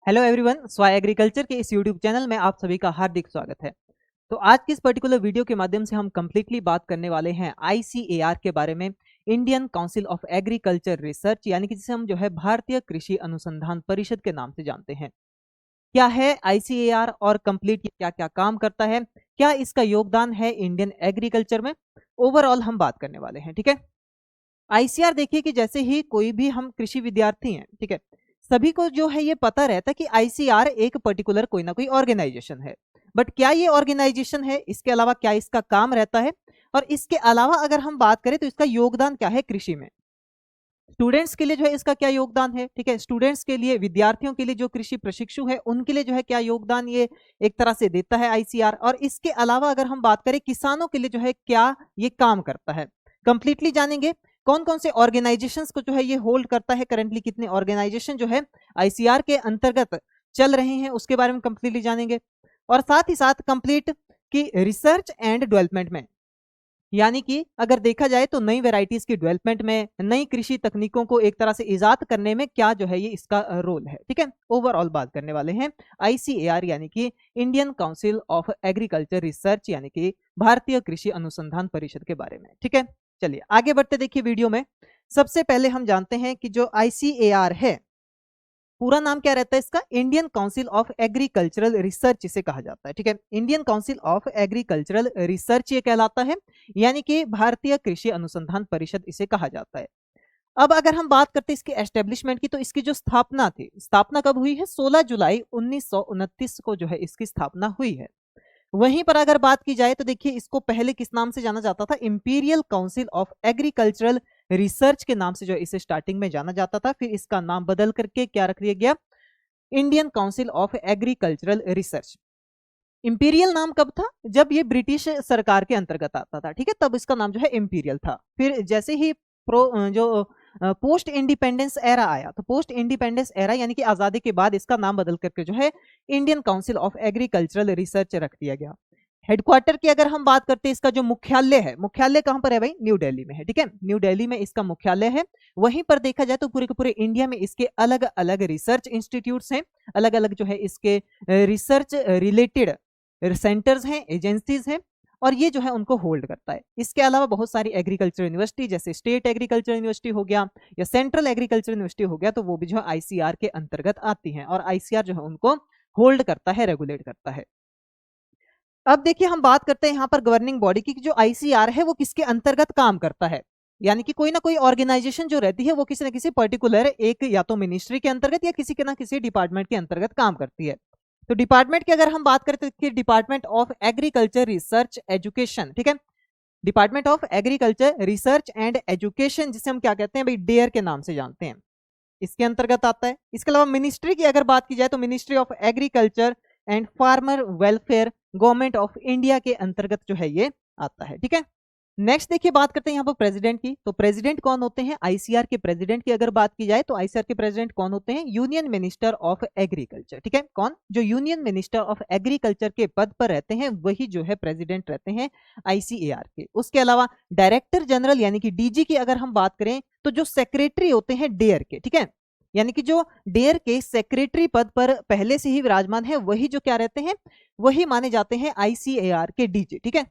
Hello everyone, स्वाय agriculture के इस YouTube channel में आप सभी का हार्दिक स्वागत है। तो आज की इस पर्टिकुलर वीडियो के माध्यम से हम कंप्लीटली बात करने वाले हैं आईसीएआर के बारे में, Indian council of agriculture research, यानी कि जिसे हम जो है भारतीय कृषि अनुसंधान परिषद के नाम से जानते हैं। क्या है आईसीएआर और कंप्लीट क्या क्या काम करता है, क्या इसका योगदान है इंडियन एग्रीकल्चर में, ओवरऑल हम बात करने वाले हैं। ठीक है, आईसीआर देखिए कि जैसे ही कोई भी हम कृषि विद्यार्थी हैं, ठीक है, सभी को जो है ये पता रहता है कि आईसीआर एक पर्टिकुलर कोई ना कोई ऑर्गेनाइजेशन है। बट क्या ये ऑर्गेनाइजेशन है, इसके अलावा क्या इसका काम रहता है, और इसके अलावा अगर हम बात करें तो इसका योगदान क्या है कृषि में, स्टूडेंट्स के लिए जो है इसका क्या योगदान है। ठीक है, स्टूडेंट्स के लिए, विद्यार्थियों के लिए, जो कृषि प्रशिक्षु है उनके लिए जो है क्या योगदान ये एक तरह से देता है आईसीआर। और इसके अलावा अगर हम बात करें किसानों के लिए जो है क्या ये काम करता है, कंप्लीटली जानेंगे। कौन कौन से ऑर्गेनाइजेशंस को जो है ये होल्ड करता है, करंटली कितने ऑर्गेनाइजेशन जो है आईसीआर के अंतर्गत चल रहे हैं उसके बारे में कंप्लीटली जानेंगे। और साथ ही साथ कंप्लीट की रिसर्च एंड डेवलपमेंट में, यानी कि अगर देखा जाए तो नई वेराइटीज की डेवलपमेंट में, नई कृषि तकनीकों को एक तरह से इजाद करने में क्या जो है ये इसका रोल है। ठीक है, ओवरऑल बात करने वाले हैं आईसीएआर यानी कि Indian council of agriculture research यानी कि भारतीय कृषि अनुसंधान परिषद के बारे में। ठीक है, चलिए आगे बढ़ते। देखिए वीडियो में सबसे पहले हम जानते हैं कि जो आईसीएआर है पूरा नाम क्या रहता है इसका, Indian council of agricultural research इसे कहा जाता है। ठीक है, Indian council of agricultural research ये कहलाता है, यानी कि भारतीय कृषि अनुसंधान परिषद इसे कहा जाता है। अब अगर हम बात करते हैं इसके एस्टेब्लिशमेंट की, तो इसकी जो स्थापना थी, स्थापना कब हुई है, 16 जुलाई 1929 को जो है इसकी स्थापना हुई है। वहीं पर अगर बात की जाए तो देखिए इसको पहले किस नाम से जाना जाता था, imperial council of agricultural research के नाम से जो इसे स्टार्टिंग में जाना जाता था। फिर इसका नाम बदल करके क्या रख दिया गया, Indian council of agricultural research. Imperial नाम कब था, जब ये ब्रिटिश सरकार के अंतर्गत आता था। ठीक है, तब इसका नाम जो है इंपीरियल था। फिर जैसे ही पोस्ट इंडिपेंडेंस एरा आया, तो पोस्ट इंडिपेंडेंस एरा यानी कि आजादी के बाद इसका नाम बदल करके जो है Indian council of agricultural research रख दिया गया। हेडक्वार्टर की अगर हम बात करते हैं, इसका जो मुख्यालय है, मुख्यालय कहां पर है भाई, न्यू दिल्ली में है। ठीक है, न्यू दिल्ली में इसका मुख्यालय है। वहीं पर देखा जाए तो पूरे के पूरे इंडिया में इसके अलग अलग रिसर्च इंस्टीट्यूट्स हैं, अलग अलग जो है इसके रिसर्च रिलेटेड सेंटर्स हैं, एजेंसीज हैं, और ये जो है उनको होल्ड करता है। इसके अलावा बहुत सारी एग्रीकल्चर यूनिवर्सिटी, जैसे स्टेट एग्रीकल्चर यूनिवर्सिटी हो गया या सेंट्रल एग्रीकल्चर यूनिवर्सिटी हो गया, तो वो भी जो है आईसीआर के अंतर्गत आती हैं, और आईसीआर जो है उनको होल्ड करता है, रेगुलेट करता है। अब देखिए हम बात करते हैं यहाँ पर गवर्निंग बॉडी की, जो आईसीआर है वो किसके अंतर्गत काम करता है, यानी कि कोई ना कोई ऑर्गेनाइजेशन जो रहती है वो किसी ना किसी पर्टिकुलर एक या तो मिनिस्ट्री के अंतर्गत या किसी के ना किसी डिपार्टमेंट के अंतर्गत काम करती है। तो डिपार्टमेंट की अगर हम बात करें तो department of agriculture research education. ठीक है, department of agriculture research and education, जिसे हम क्या कहते हैं भाई, डेयर के नाम से जानते हैं, इसके अंतर्गत आता है। इसके अलावा मिनिस्ट्री की अगर बात की जाए तो ministry of agriculture and farmer welfare, government of India के अंतर्गत जो है ये आता है। ठीक है, नेक्स्ट देखिए बात करते हैं यहाँ पर प्रेसिडेंट की। तो प्रेसिडेंट कौन होते हैं, आईसीआर के प्रेसिडेंट की अगर बात की जाए तो आईसीआर के प्रेसिडेंट कौन होते हैं, यूनियन मिनिस्टर ऑफ एग्रीकल्चर। ठीक है, कौन, जो यूनियन मिनिस्टर ऑफ एग्रीकल्चर के पद पर रहते हैं वही जो है प्रेसिडेंट रहते हैं आईसीएआर के। उसके अलावा डायरेक्टर जनरल यानी कि डीजी की अगर हम बात करें तो जो सेक्रेटरी होते हैं डेयर के, ठीक है, यानी कि जो डेयर के सेक्रेटरी पद पर पहले से ही विराजमान है वही जो क्या रहते हैं, वही माने जाते हैं आईसीएआर के डीजी। ठीक है,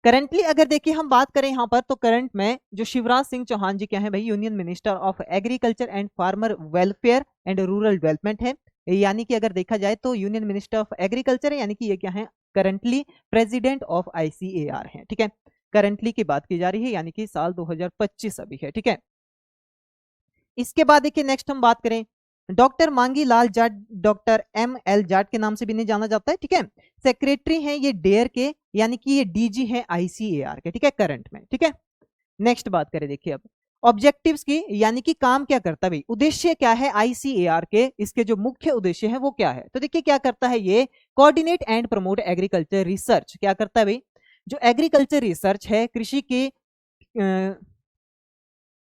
करंटली अगर देखिए हम बात करें यहाँ पर, तो करंट में जो शिवराज सिंह चौहान जी क्या है भाई, union minister of agriculture and farmer welfare and rural development है। यानी कि अगर देखा जाए तो यूनियन मिनिस्टर ऑफ एग्रीकल्चर है, यानी कि ये क्या है, करंटली प्रेसिडेंट ऑफ आईसीएआर है। ठीक है, करंटली की बात की जा रही है, यानी कि साल 2025 अभी है। ठीक है, इसके बाद देखिए नेक्स्ट हम बात करें, doctor Mangi Lal Jat, doctor M L Jat के नाम से भी नहीं जाना जाता है। ठीक है, सेक्रेटरी हैं ये डेयर के, यानी कि ये डीजी हैं आईसीएआर के। ठीक है, करंट में। ठीक है, नेक्स्ट बात करें देखिए अब ऑब्जेक्टिव्स की, यानी कि काम क्या करता है भाई, उद्देश्य क्या है आईसीएआर के, इसके जो मुख्य उद्देश्य है वो क्या है। तो देखिए क्या करता है ये, coordinate and promote agriculture research. क्या करता है भाई, जो एग्रीकल्चर रिसर्च है, कृषि के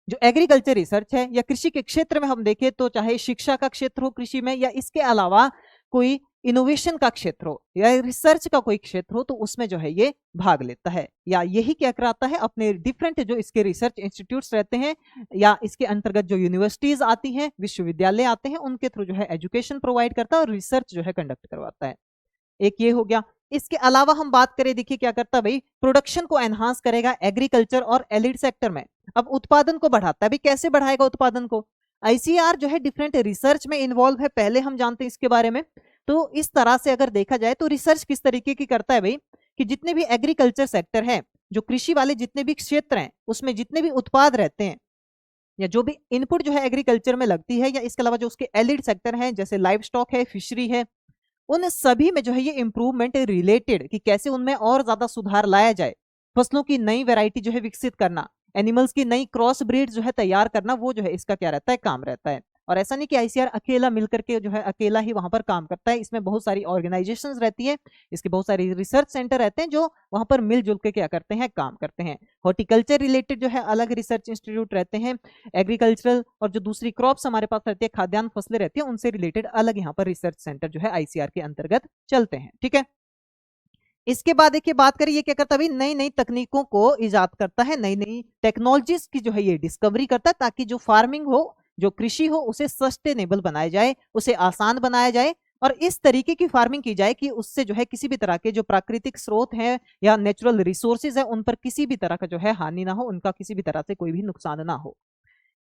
जो एग्रीकल्चर रिसर्च है या कृषि के क्षेत्र में हम देखें तो चाहे शिक्षा का क्षेत्र हो कृषि में, या इसके अलावा कोई इनोवेशन का क्षेत्र हो या रिसर्च का कोई क्षेत्र हो तो उसमें जो है ये भाग लेता है, या यही क्या कराता है अपने डिफरेंट जो इसके रिसर्च इंस्टीट्यूट्स रहते हैं या इसके अंतर्गत जो यूनिवर्सिटीज आती हैं, विश्वविद्यालय आते हैं, उनके थ्रू जो है एजुकेशन प्रोवाइड करता है और रिसर्च जो है कंडक्ट करवाता है। एक ये हो गया। इसके अलावा हम बात करें, देखिए क्या करता है भाई, प्रोडक्शन को एनहांस करेगा एग्रीकल्चर और एलिड सेक्टर में। अब उत्पादन को बढ़ाता है, भाई कैसे बढ़ाएगा उत्पादन को? आईसीआर जो है डिफरेंट रिसर्च में इन्वॉल्व है, पहले हम जानते हैं इसके बारे में। तो इस तरह से अगर देखा जाए तो रिसर्च किस तरीके की करता है भाई, कि जितने भी एग्रीकल्चर सेक्टर है, जो कृषि वाले जितने भी क्षेत्र हैं, उसमें जितने भी उत्पाद रहते हैं या जो भी इनपुट जो है एग्रीकल्चर में लगती है, या इसके अलावा जो उसके एलिड सेक्टर है जैसे लाइव स्टॉक है, फिशरी है, उन सभी में जो है ये इंप्रूवमेंट रिलेटेड कि कैसे उनमें और ज्यादा सुधार लाया जाए, फसलों की नई वैरायटी जो है विकसित करना, एनिमल्स की नई क्रॉस ब्रीड जो है तैयार करना, वो जो है इसका क्या रहता है, काम रहता है। और ऐसा नहीं कि आईसीआर अकेला मिलकर के जो है अकेला ही वहां पर काम करता है, इसमें बहुत सारी ऑर्गेनाइजेशंस रहती है, इसके बहुत सारे रिसर्च सेंटर रहते हैं जो वहां पर मिलजुल के क्या करते हैं, काम करते हैं। हॉर्टिकल्चर रिलेटेड जो है अलग रिसर्च इंस्टीट्यूट रहते हैं, एग्रीकल्चरल और जो दूसरी क्रॉप्स हमारे पास रहती है, खाद्यान्न फसलें रहती है, उनसे रिलेटेड अलग यहाँ पर रिसर्च सेंटर जो है आईसीआर के अंतर्गत चलते हैं। ठीक है, इसके बाद देखिए बात करें, ये क्या करता है, नई नई तकनीकों को इजाद करता है, नई नई टेक्नोलॉजीज की जो है ये डिस्कवरी करता है, ताकि जो फार्मिंग हो, जो कृषि हो, उसे सस्टेनेबल बनाया जाए, उसे आसान बनाया जाए और इस तरीके की फार्मिंग की जाए कि उससे जो है किसी भी तरह के जो प्राकृतिक स्रोत हैं या नेचुरल रिसोर्सेज है उन पर किसी भी तरह का जो है हानि ना हो, उनका किसी भी तरह से कोई भी नुकसान ना हो।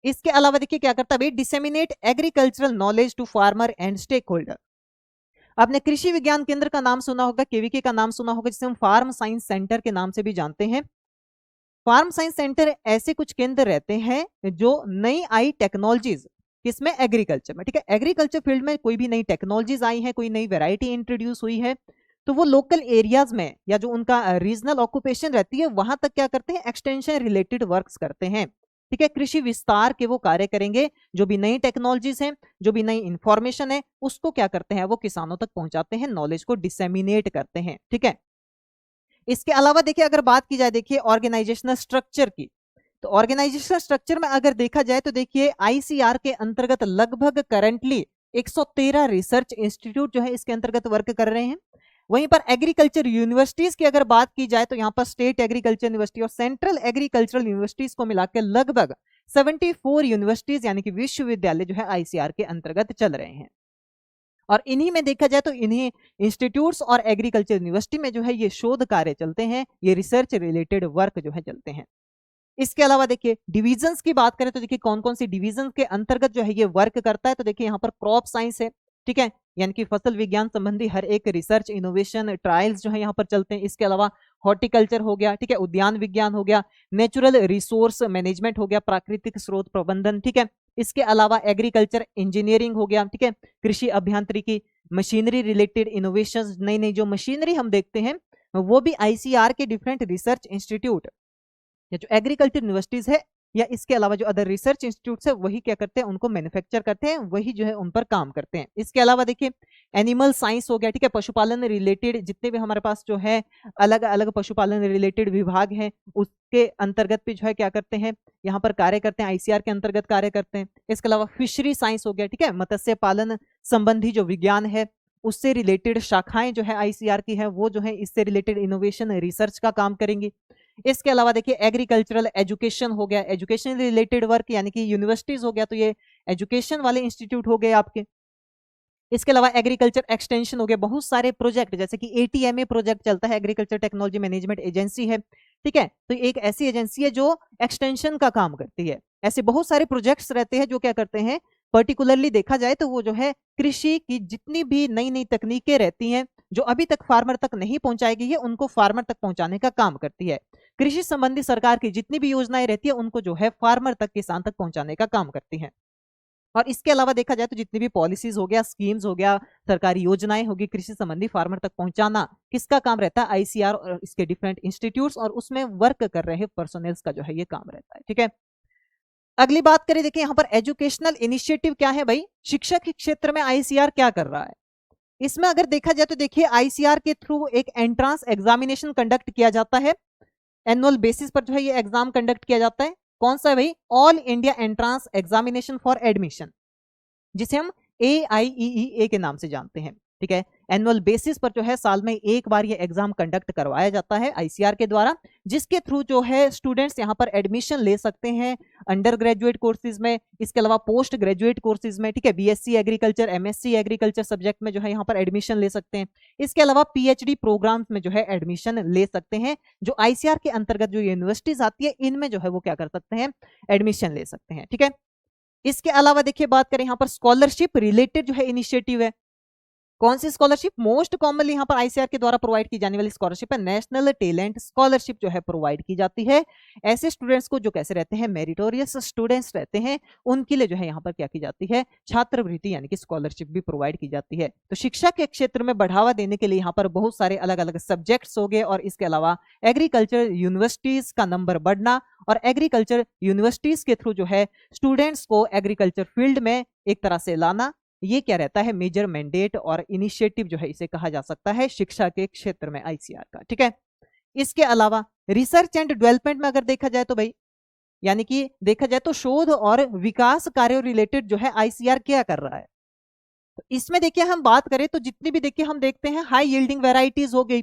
इसके अलावा देखिए क्या करता है, disseminate agricultural knowledge to farmer and stakeholder. आपने कृषि विज्ञान केंद्र का नाम सुना होगा, केवीके का नाम सुना होगा, जिसे हम फार्म साइंस सेंटर के नाम से भी जानते हैं। फार्म साइंस सेंटर ऐसे कुछ केंद्र रहते हैं जो नई आई टेक्नोलॉजीज, किसमें, एग्रीकल्चर में, ठीक है, एग्रीकल्चर फील्ड में कोई भी नई टेक्नोलॉजीज आई है, कोई नई वैरायटी इंट्रोड्यूस हुई है, तो वो लोकल एरियाज में या जो उनका रीजनल ऑक्यूपेशन रहती है वहां तक क्या करते हैं, एक्सटेंशन रिलेटेड वर्क्स करते हैं। ठीक है, कृषि विस्तार के वो कार्य करेंगे, जो भी नई टेक्नोलॉजीज हैं, जो भी नई इंफॉर्मेशन है, उसको क्या करते हैं, वो किसानों तक पहुंचाते हैं, नॉलेज को डिसेमिनेट करते हैं। ठीक है, इसके अलावा देखिए अगर बात की जाए, देखिए ऑर्गेनाइजेशनल स्ट्रक्चर की, तो ऑर्गेनाइजेशनल स्ट्रक्चर में अगर देखा जाए तो देखिए आईसीआर के अंतर्गत लगभग करंटली 113 रिसर्च इंस्टीट्यूट जो है इसके अंतर्गत वर्क कर रहे हैं। वहीं पर एग्रीकल्चर यूनिवर्सिटीज की अगर बात की जाए तो यहाँ पर स्टेट एग्रीकल्चर यूनिवर्सिटी और सेंट्रल एग्रीकल्चरल यूनिवर्सिटीज को मिलाकर लगभग 74 यूनिवर्सिटीज यानी कि विश्वविद्यालय जो है आईसीआर के अंतर्गत चल रहे हैं। और इन्हीं में देखा जाए तो इन्हीं इंस्टीट्यूट्स और एग्रीकल्चर यूनिवर्सिटी में जो है ये शोध कार्य चलते हैं, ये रिसर्च रिलेटेड वर्क जो है चलते हैं। इसके अलावा देखिए डिविजन्स की बात करें तो देखिए कौन कौन सी डिवीजन के अंतर्गत जो है ये वर्क करता है, तो देखिए यहाँ पर क्रॉप साइंस है, ठीक है, यानी कि फसल विज्ञान संबंधी हर एक रिसर्च इनोवेशन ट्रायल्स जो है यहाँ पर चलते हैं। इसके अलावा हॉर्टिकल्चर हो गया, ठीक है, उद्यान विज्ञान हो गया, नेचुरल रिसोर्स मैनेजमेंट हो गया, प्राकृतिक स्रोत प्रबंधन, ठीक है, इसके अलावा एग्रीकल्चर इंजीनियरिंग हो गया, ठीक है, कृषि अभियांत्रिकी, मशीनरी रिलेटेड इनोवेशन, नई नई जो मशीनरी हम देखते हैं वो भी आईसीआर के डिफरेंट रिसर्च इंस्टीट्यूट या जो एग्रीकल्चर यूनिवर्सिटीज है या इसके अलावा जो अदर रिसर्च इंस्टीट्यूट्स है वही क्या करते हैं, उनको मैन्युफैक्चर करते हैं, वही जो है उन पर काम करते हैं। इसके अलावा देखिए एनिमल साइंस हो गया, ठीक है, पशुपालन रिलेटेड जितने भी हमारे पास जो है अलग अलग पशुपालन रिलेटेड विभाग हैं उसके अंतर्गत भी जो है क्या करते हैं, यहाँ पर कार्य करते हैं, आईसीआर के अंतर्गत कार्य करते हैं। इसके अलावा फिशरी साइंस हो गया, ठीक है, मत्स्य पालन संबंधी जो विज्ञान है उससे रिलेटेड शाखाएं जो है आईसीआर की है वो जो है इससे रिलेटेड इनोवेशन रिसर्च का काम करेंगी। इसके अलावा देखिए एग्रीकल्चरल एजुकेशन हो गया, एजुकेशन रिलेटेड वर्क यानी कि यूनिवर्सिटीज हो गया, तो ये एजुकेशन वाले इंस्टीट्यूट हो गए आपके। इसके अलावा एग्रीकल्चर एक्सटेंशन हो गया, बहुत सारे प्रोजेक्ट जैसे कि एटीएमए प्रोजेक्ट चलता है, एग्रीकल्चर टेक्नोलॉजी मैनेजमेंट एजेंसी है, ठीक है, तो एक ऐसी एजेंसी है जो एक्सटेंशन का काम करती है। ऐसे बहुत सारे प्रोजेक्ट्स रहते हैं जो क्या करते हैं, पर्टिकुलरली देखा जाए तो वो जो है कृषि की जितनी भी नई नई तकनीकें रहती हैं जो अभी तक फार्मर तक नहीं पहुंचाई गई है उनको फार्मर तक पहुंचाने का काम करती है। कृषि संबंधी सरकार की जितनी भी योजनाएं रहती है उनको जो है फार्मर तक, किसान तक पहुंचाने का काम करती है। और इसके अलावा देखा जाए तो जितनी भी पॉलिसीज हो गया, स्कीम्स हो गया, सरकारी योजनाएं होगी, कृषि संबंधी फार्मर तक पहुंचाना किसका काम रहता है, आईसीआर और इसके डिफरेंट इंस्टीट्यूट्स और उसमें वर्क कर रहे पर्सनल्स का जो है ये काम रहता है। ठीक है, अगली बात करें, देखिए यहाँ पर एजुकेशनल इनिशिएटिव क्या है भाई, शिक्षा के क्षेत्र में आईसीआर क्या कर रहा है। इसमें अगर देखा जाए तो देखिए आईसीआर के थ्रू एक एंट्रांस एग्जामिनेशन कंडक्ट किया जाता है, एनुअल बेसिस पर जो है ये एग्जाम कंडक्ट किया जाता है। कौन सा है भाई, all India entrance examination for admission, जिसे हम AIEEA के नाम से जानते हैं। ठीक है। एनुअल बेसिस पर जो है साल में एक बार ये एग्जाम कंडक्ट करवाया जाता है आईसीआर के द्वारा, जिसके थ्रू जो है स्टूडेंट्स यहाँ पर एडमिशन ले सकते हैं अंडर ग्रेजुएट कोर्सेज में, इसके अलावा पोस्ट ग्रेजुएट कोर्सेज में, ठीक है। BSc agriculture, MSc agriculture subject में जो है यहाँ पर एडमिशन ले सकते हैं। इसके अलावा पीएचडी प्रोग्राम्स में जो है एडमिशन ले सकते हैं। जो आईसीआर के अंतर्गत जो यूनिवर्सिटीज आती है इनमें जो है वो क्या कर सकते हैं, एडमिशन ले सकते हैं, ठीक है। इसके अलावा देखिए बात करें यहाँ पर स्कॉलरशिप रिलेटेड जो है इनिशिएटिव है। कौन सी स्कॉलरशिप? मोस्ट कॉमनली यहाँ पर आईसीआर के द्वारा प्रोवाइड की जाने वाली स्कॉलरशिप है नेशनल टैलेंट स्कॉलरशिप जो है प्रोवाइड की जाती है। ऐसे स्टूडेंट्स को जो कैसे रहते हैं, मेरिटोरियस स्टूडेंट्स रहते हैं, उनके लिए जो है यहाँ पर क्या की जाती है, छात्रवृत्ति यानी कि स्कॉलरशिप भी प्रोवाइड की जाती है। तो शिक्षा के क्षेत्र में बढ़ावा देने के लिए यहाँ पर बहुत सारे अलग अलग सब्जेक्ट्स हो गए, और इसके अलावा एग्रीकल्चर यूनिवर्सिटीज का नंबर बढ़ना और एग्रीकल्चर यूनिवर्सिटीज के थ्रू जो है स्टूडेंट्स को एग्रीकल्चर फील्ड में एक तरह से लाना, ये क्या रहता है, मेजर मैंडेट और इनिशिएटिव जो है इसे कहा जा सकता है शिक्षा के क्षेत्र में आईसीआर का, ठीक है। इसके अलावा रिसर्च एंड डेवलपमेंट में अगर देखा जाए तो भाई, यानी कि देखा जाए तो शोध और विकास कार्यों रिलेटेड जो है आईसीआर क्या कर रहा है। तो इसमें देखिए हम बात करें तो जितनी भी देखिए हम देखते हैं हाई यील्डिंग वेराइटीज हो गई,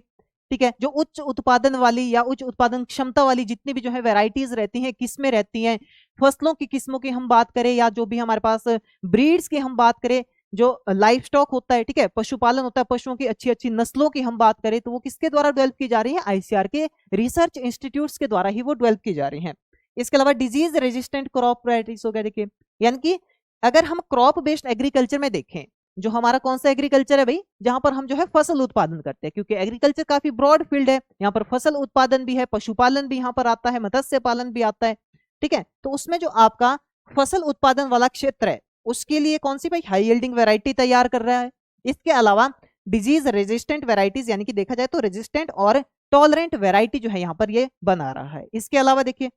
ठीक है, जो उच्च उत्पादन वाली या उच्च उत्पादन क्षमता वाली जितनी भी जो है वेराइटीज रहती हैं, किस्में रहती हैं, फसलों की किस्मों की हम बात करें या जो भी हमारे पास ब्रीड्स की हम बात करें, जो लाइफ स्टॉक होता है, ठीक है, पशुपालन होता है, पशुओं की अच्छी अच्छी नस्लों की हम बात करें तो वो किसके द्वारा डेवलप की जा रही है, आईसीआर के रिसर्च इंस्टीट्यूट्स के द्वारा ही वो डेवलप की जा रही है। इसके अलावा डिजीज रेजिस्टेंट क्रॉप वेराइटीज हो गया, देखिए, यानी कि अगर हम क्रॉप बेस्ड एग्रीकल्चर में देखें, जो हमारा कौन सा एग्रीकल्चर है भाई, जहां पर हम जो है फसल उत्पादन करते हैं, क्योंकि एग्रीकल्चर काफी ब्रॉड फील्ड है, यहाँ पर फसल उत्पादन भी है, पशुपालन भी यहाँ पर आता है, मत्स्य पालन भी आता है, ठीक है। तो उसमें जो आपका फसल उत्पादन वाला क्षेत्र है उसके लिए कौन सी भाई हाई यील्डिंग वैरायटी तैयार कर रहा है। इसके अलावा डिजीज रेजिस्टेंट वैरायटीज, यानी कि देखा जाए तो रेजिस्टेंट और टॉलरेंट वैरायटी जो है यहाँ पर ये बना रहा है। इसके अलावा देखिए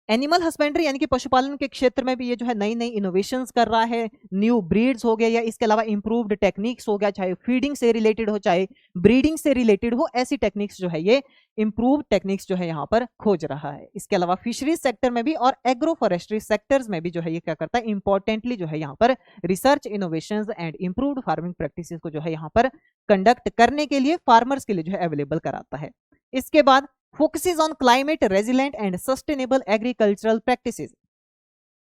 एनिमल हस्बेंड्री यानी कि पशुपालन के क्षेत्र में भी ये जो है नई नई इनोवेशंस कर रहा है, न्यू ब्रीड्स हो गए या इसके अलावा इंप्रूव्ड टेक्निक्स हो गया, चाहे फीडिंग से रिलेटेड हो चाहे ब्रीडिंग से रिलेटेड हो, ऐसी टेक्निक्स जो है ये इंप्रूव्ड टेक्निक्स जो है यहाँ पर खोज रहा है। इसके अलावा फिशरीज सेक्टर में भी और एग्रो फॉरेस्ट्री सेक्टर्स में भी जो है ये क्या करता है, इंपॉर्टेंटली जो है यहाँ पर research innovations and improved farming practices को जो है यहाँ पर कंडक्ट करने के लिए फार्मर्स के लिए जो है अवेलेबल कराता है। इसके बाद focuses on climate resilient and sustainable agricultural practices.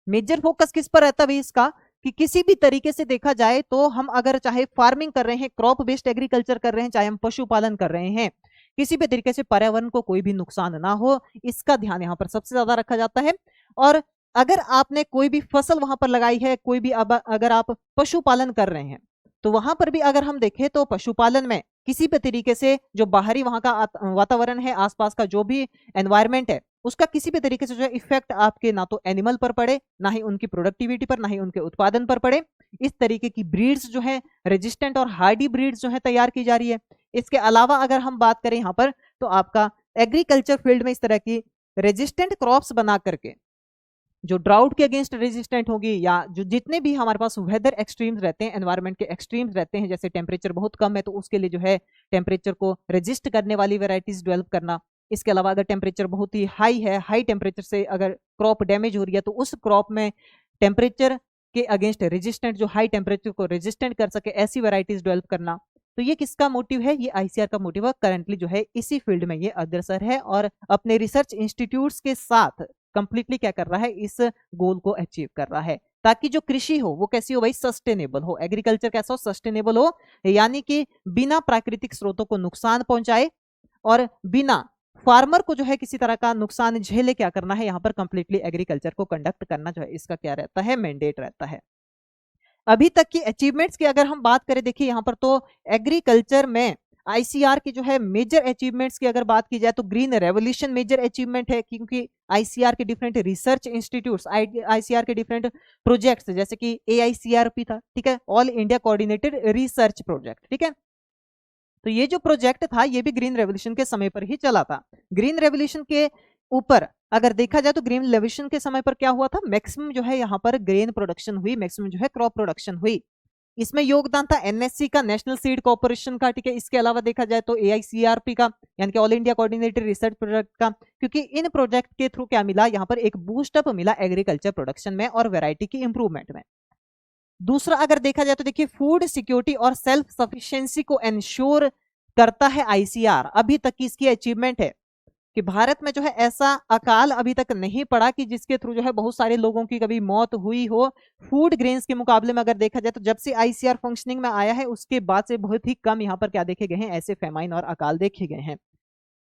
Major focus किस पर रहता है इसका, कि किसी भी तरीके से देखा जाए तो हम अगर चाहे फार्मिंग कर रहे हैं, क्रॉप बेस्ड एग्रीकल्चर कर रहे हैं, चाहे हम पशुपालन कर रहे हैं, किसी भी तरीके से पर्यावरण को कोई भी नुकसान ना हो, इसका ध्यान यहाँ पर सबसे ज्यादा रखा जाता है। और अगर आपने कोई भी फसल वहां पर लगाई है, कोई भी अगर आप पशुपालन कर रहे हैं, तो वहां पर भी अगर हम देखें तो पशुपालन में किसी भी तरीके से जो बाहरी वहां का वातावरण है, आसपास का जो भी एनवायरमेंट है, उसका किसी भी तरीके से जो है इफेक्ट आपके ना तो एनिमल पर पड़े, ना ही उनकी प्रोडक्टिविटी पर, ना ही उनके उत्पादन पर पड़े, इस तरीके की ब्रीड्स जो है रेजिस्टेंट और हार्डी ब्रीड्स जो है तैयार की जा रही है। इसके अलावा अगर हम बात करें यहाँ पर तो आपका एग्रीकल्चर फील्ड में इस तरह की रेजिस्टेंट क्रॉप्स बना करके जो ड्राउट के अगेंस्ट रेजिस्टेंट होगी, या जो जितने भी हमारे पास वेदर एक्सट्रीम्स रहते हैं, एनवायरनमेंट के एक्सट्रीम्स रहते हैं, जैसे टेम्परेचर बहुत कम है तो उसके लिए जो है टेम्परेचर को रेजिस्ट करने वाली वेराइटीज डेवलप करना। इसके अलावा अगर टेम्परेचर बहुत ही हाई है, हाई टेम्परेचर से अगर क्रॉप डैमेज हो रही है तो उस क्रॉप में टेम्परेचर के अगेंस्ट रेजिस्टेंट, जो हाई टेम्परेचर को रेजिस्टेंट कर सके, ऐसी वेराइटीज डेवलप करना। तो ये किसका मोटिव है, ये आईसीआर का मोटिव है। करंटली जो है इसी फील्ड में ये अग्रसर है और अपने रिसर्च इंस्टीट्यूट्स के साथ कंप्लीटली क्या कर रहा है, इस गोल को अचीव कर रहा है, ताकि जो कृषि हो वो कैसी हो भाई, सस्टेनेबल हो, एग्रीकल्चर कैसा हो, सस्टेनेबल हो, यानी कि बिना प्राकृतिक स्रोतों को नुकसान पहुंचाए और बिना फार्मर को जो है किसी तरह का नुकसान झेले क्या करना है, यहाँ पर कंप्लीटली एग्रीकल्चर को कंडक्ट करना जो है इसका क्या रहता है, मैंडेट रहता है। अभी तक की अचीवमेंट्स की अगर हम बात करें, देखिए यहाँ पर तो एग्रीकल्चर में आईसीआर की जो है मेजर अचीवमेंट्स की अगर बात की जाए तो ग्रीन रेवोल्यूशन मेजर अचीवमेंट है, क्योंकि आईसीआर के डिफरेंट रिसर्च इंस्टीट्यूट्स, आईसीआर के डिफरेंट प्रोजेक्ट्स, जैसे कि एआईसीआरपी था, ठीक है, all India coordinated research project, ठीक है। तो ये जो प्रोजेक्ट था ये भी ग्रीन रेवोल्यूशन के समय पर ही चला था। ग्रीन रेवोल्यूशन के ऊपर अगर देखा जाए तो ग्रीन रेवोल्यूशन के समय पर क्या हुआ था, मैक्सिमम जो है यहाँ पर ग्रेन प्रोडक्शन हुई, मैक्सिमम जो है क्रॉप प्रोडक्शन हुई। इसमें योगदान था एनएससी का, नेशनल सीड कॉर्पोरेशन का, ठीक है। इसके अलावा देखा जाए तो एआईसीआरपी का, यानी कि all India coordinated research project का, क्योंकि इन प्रोजेक्ट के थ्रू क्या मिला, यहाँ पर एक बूस्ट अप मिला एग्रीकल्चर प्रोडक्शन में और वैरायटी की इंप्रूवमेंट में। दूसरा अगर देखा जाए तो देखिए फूड सिक्योरिटी और सेल्फ सफिशिएंसी को एंश्योर करता है आईसीआर। अभी तक की इसकी अचीवमेंट है कि भारत में जो है ऐसा अकाल अभी तक नहीं पड़ा कि जिसके थ्रू जो है बहुत सारे लोगों की कभी मौत हुई हो। फूड ग्रेन्स के मुकाबले में अगर देखा जाए तो जब से आईसीआर फंक्शनिंग में आया है उसके बाद से बहुत ही कम यहाँ पर क्या देखे गए हैं, ऐसे फेमाइन और अकाल देखे गए हैं।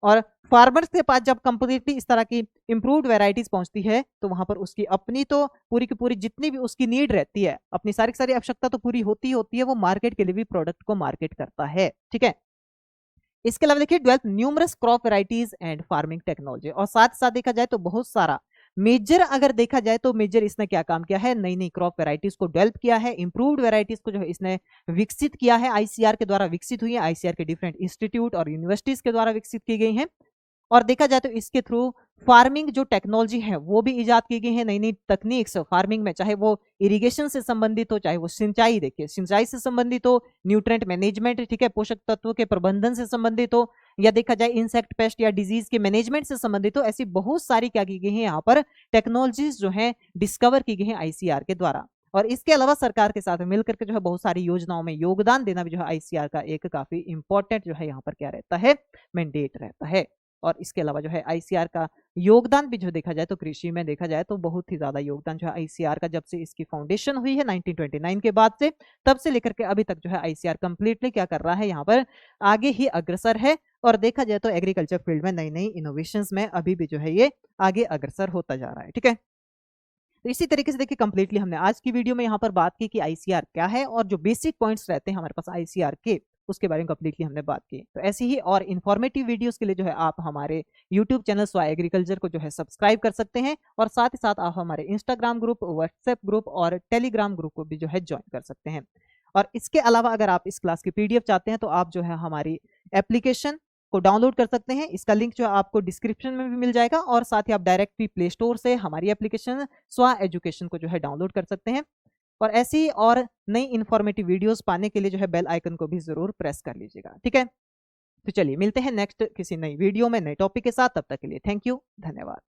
और फार्मर्स के पास जब कंप्लीटली इस तरह की इंप्रूव्ड वेराइटीज पहुंचती है तो वहां पर उसकी अपनी तो पूरी की पूरी जितनी भी उसकी नीड रहती है, अपनी सारी की सारी आवश्यकता तो पूरी होती ही होती है, वो मार्केट के लिए भी प्रोडक्ट को मार्केट करता है। ठीक है, इसके अलावा देखिए develop numerous crop varieties and farming technology, और साथ साथ देखा जाए तो बहुत सारा मेजर अगर देखा जाए तो मेजर इसने क्या काम किया है, नई नई क्रॉप वेराइटीज को डेवलप किया है, इंप्रूव्ड वेराइटीज को जो है इसने विकसित किया है, आईसीआर के द्वारा विकसित हुई है, आईसीआर के डिफरेंट इंस्टीट्यूट और यूनिवर्सिटीज के द्वारा विकसित की गई हैं। और देखा जाए तो इसके थ्रू फार्मिंग जो टेक्नोलॉजी है वो भी इजाद की गई है, नई नई तकनीक्स फार्मिंग में, चाहे वो इरिगेशन से संबंधित हो, चाहे वो सिंचाई, देखिए सिंचाई से संबंधित हो, न्यूट्रेंट मैनेजमेंट, ठीक है, पोषक तत्वों के प्रबंधन से संबंधित हो, या देखा जाए इंसेक्ट पेस्ट या डिजीज के मैनेजमेंट से संबंधित हो, ऐसी बहुत सारी क्या की गई है यहाँ पर टेक्नोलॉजीज जो है डिस्कवर की गई है आईसीआर के द्वारा। और इसके अलावा सरकार के साथ मिलकर के जो है बहुत सारी योजनाओं में योगदान देना भी जो है आईसीआर का एक काफी इंपॉर्टेंट जो है यहाँ पर क्या रहता है, मैंडेट रहता है। और इसके अलावा जो है आईसीआर का योगदान भी जो देखा जाए तो कृषि में देखा जाए तो बहुत ही ज्यादा योगदान जो है आईसीआर का, जब से इसकी फाउंडेशन हुई है 1929 के बाद से, तब से लेकर के अभी तक जो है आईसीआर कंप्लीटली क्या कर रहा है, यहाँ पर आगे ही अग्रसर है। और देखा जाए तो एग्रीकल्चर फील्ड में नई नई इनोवेशंस में अभी भी जो है ये आगे अग्रसर होता जा रहा है। ठीक है, तो इसी तरीके से देखिए कंप्लीटली हमने आज की वीडियो में यहाँ पर बात की कि आईसीआर क्या है और जो बेसिक पॉइंट्स रहते हैं हमारे पास आईसीआर के, उसके बारे में कंप्लीटली हमने बात की। तो ऐसी ही और इन्फॉर्मेटिव वीडियोस के लिए जो है आप हमारे यूट्यूब चैनल स्वाय एग्रीकल्चर को जो है सब्सक्राइब कर सकते हैं, और साथ ही साथ आप हमारे इंस्टाग्राम ग्रुप, व्हाट्सएप ग्रुप और टेलीग्राम ग्रुप को भी जो है ज्वाइन कर सकते हैं। और इसके अलावा अगर आप इस क्लास की पीडीएफ चाहते हैं तो आप जो है हमारी एप्लीकेशन को डाउनलोड कर सकते हैं। इसका लिंक जो है आपको डिस्क्रिप्शन में भी मिल जाएगा, और साथ ही आप डायरेक्टली प्ले स्टोर से हमारी एप्लीकेशन स्वा एजुकेशन को जो है डाउनलोड कर सकते हैं। और ऐसी और नई इंफॉर्मेटिव वीडियोस पाने के लिए जो है बेल आइकन को भी जरूर प्रेस कर लीजिएगा। ठीक है, तो चलिए मिलते हैं नेक्स्ट किसी नई वीडियो में नए टॉपिक के साथ, तब तक के लिए थैंक यू, धन्यवाद।